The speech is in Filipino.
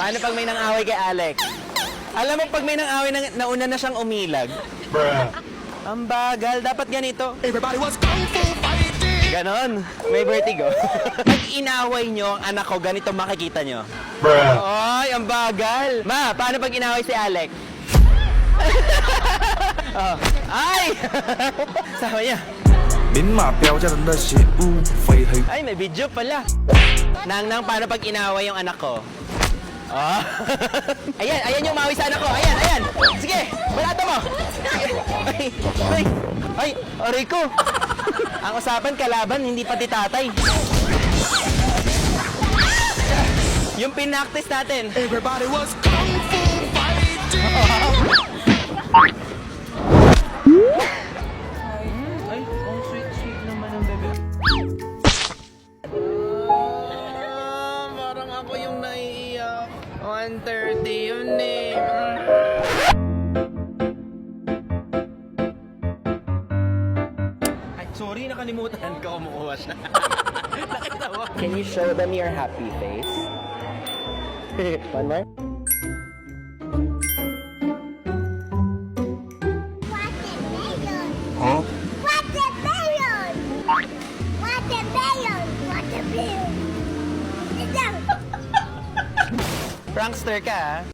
Paano pag may nang-away kay Alex? Alam mo, pag may nang-away, nauna na siyang umilag. Ang bagal. Dapat ganito. Everybody was kung fu fighting. Ganon. May vertigo. Pag inaway nyo ang anak ko, ganito makikita nyo. Ay, ang bagal. Ma, paano pag inaway si Alex? Oh. Ay! Sama niya. 明码标价的那些乌非黑。 Ay, may video pala. Nang, paano pag inaway yung anak ko? Oh. Ayan yung mawi sa anak ko. Ayan. Sige, balato mo. Ay, aray ko. Ang usapan, kalaban, hindi pati tatay. Yung pinaktis natin. Everybody was kung fu fighting. Ay, ang sweet naman ng bebe. Parang ako yung naiiyak. 1:30 yun eh. Ay, sorry, nakalimutan ko. Kumukuha siya. Nakita mo? Can you show them your happy face? One more? Huh? Watermelon! Watermelon! Watermelon! Ito! Prankster ka, ha?